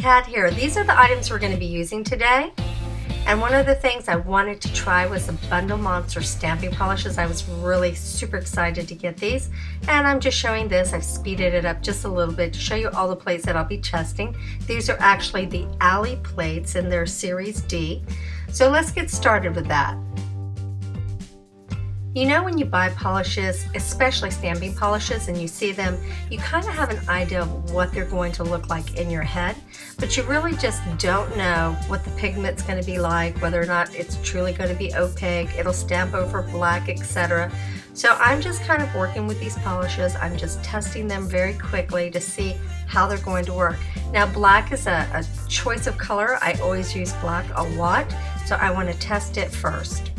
Kat here. These are the items we're going to be using today. And one of the things I wanted to try was the Bundle Monster stamping polishes. I was really super excited to get these. And I'm just showing this. I've speeded it up just a little bit to show you all the plates that I'll be testing. These are actually the Alley plates in their Series D. So let's get started with that. You know, when you buy polishes, especially stamping polishes, and you see them, you kind of have an idea of what they're going to look like in your head, but you really just don't know what the pigment's going to be like, whether or not it's truly going to be opaque, it'll stamp over black, etc. So I'm just kind of working with these polishes. I'm just testing them very quickly to see how they're going to work. Now, black is a choice of color. I always use black a lot, so I want to test it first.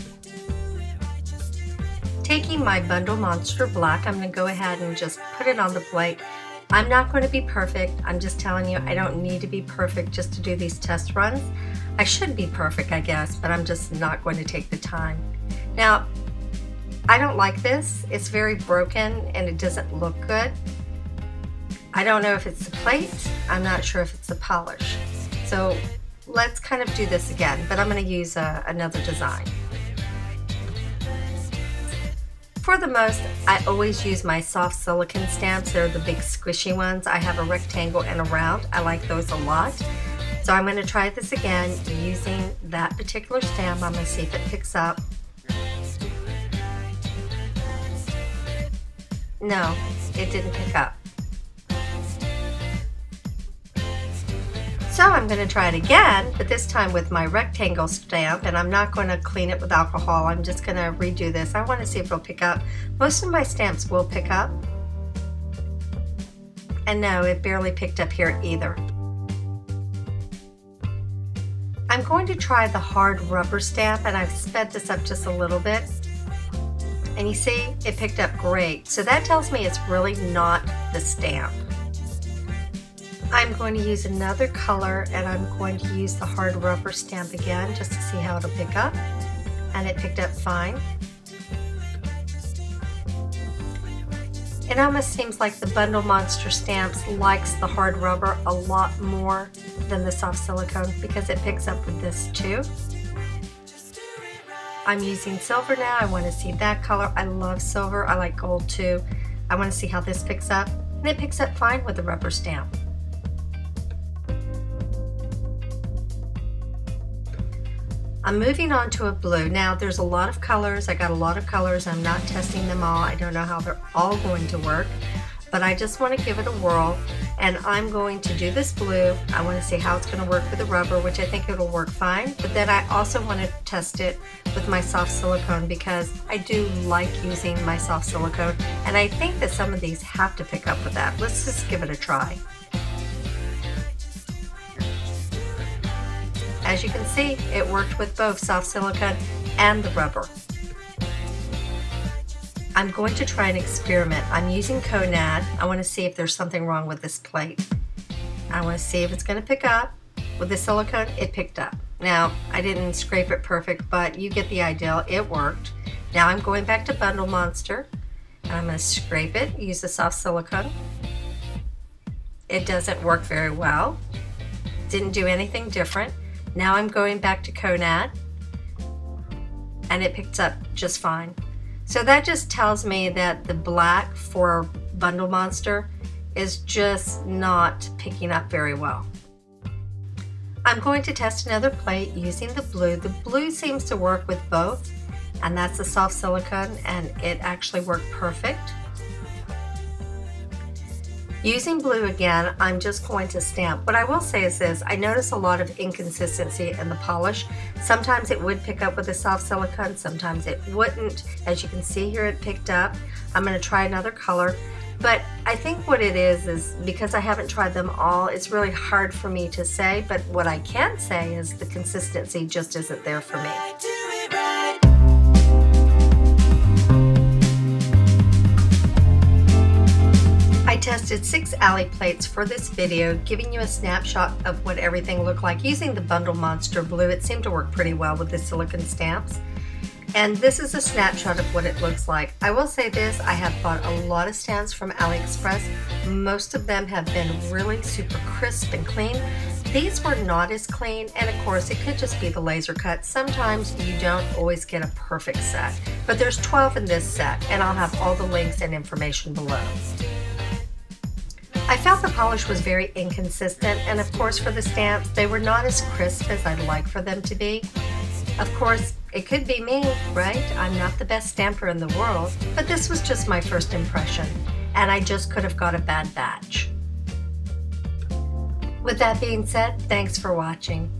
Taking my Bundle Monster Black, I'm going to go ahead and just put it on the plate. I'm not going to be perfect. I'm just telling you, I don't need to be perfect just to do these test runs. I should be perfect, I guess, but I'm just not going to take the time. Now, I don't like this. It's very broken and it doesn't look good. I don't know if it's the plate. I'm not sure if it's the polish. So let's kind of do this again, but I'm going to use another design. For the most, I always use my soft silicone stamps. They're the big squishy ones. I have a rectangle and a round. I like those a lot. So I'm going to try this again using that particular stamp. I'm going to see if it picks up. No, it didn't pick up. So I'm going to try it again, but this time with my rectangle stamp, and I'm not going to clean it with alcohol. I'm just going to redo this. I want to see if it'll pick up. Most of my stamps will pick up. And no, it barely picked up here either. I'm going to try the hard rubber stamp, and I've sped this up just a little bit. And you see, it picked up great. So that tells me it's really not the stamp. I'm going to use another color, and I'm going to use the hard rubber stamp again just to see how it'll pick up. And it picked up fine. It almost seems like the Bundle Monster Stamps likes the hard rubber a lot more than the soft silicone because it picks up with this too. I'm using silver now. I want to see that color. I love silver. I like gold too. I want to see how this picks up. And it picks up fine with the rubber stamp. I'm moving on to a blue. Now there's a lot of colors. I got a lot of colors. I'm not testing them all. I don't know how they're all going to work, but I just want to give it a whirl. And I'm going to do this blue. I want to see how it's going to work with the rubber, which I think it'll work fine. But then I also want to test it with my soft silicone because I do like using my soft silicone. And I think that some of these have to pick up with that. Let's just give it a try. As you can see, it worked with both soft silicone and the rubber. I'm going to try an experiment. I'm using Conad. I want to see if there's something wrong with this plate. I want to see if it's going to pick up. With the silicone, it picked up. Now, I didn't scrape it perfect, but you get the idea. It worked. Now I'm going back to Bundle Monster, and I'm going to scrape it, use the soft silicone. It doesn't work very well. Didn't do anything different. Now I'm going back to Conad, and it picks up just fine. So that just tells me that the black for Bundle Monster is just not picking up very well. I'm going to test another plate using the blue. The blue seems to work with both, and that's the soft silicone, and it actually worked perfect. Using blue again, I'm just going to stamp. What I will say is this, I notice a lot of inconsistency in the polish. Sometimes it would pick up with the soft silicone, sometimes it wouldn't. As you can see here, it picked up. I'm going to try another color. But I think what it is because I haven't tried them all, it's really hard for me to say. But what I can say is the consistency just isn't there for me. I tested 6 Alley plates for this video, giving you a snapshot of what everything looked like. Using the Bundle Monster Blue, it seemed to work pretty well with the silicone stamps. And this is a snapshot of what it looks like. I will say this, I have bought a lot of stamps from AliExpress. Most of them have been really super crisp and clean. These were not as clean, and of course it could just be the laser cut. Sometimes you don't always get a perfect set, but there's 12 in this set, and I'll have all the links and information below. I felt the polish was very inconsistent, and of course for the stamps, they were not as crisp as I'd like for them to be. Of course, it could be me, right? I'm not the best stamper in the world, but this was just my first impression, and I just could have got a bad batch. With that being said, thanks for watching.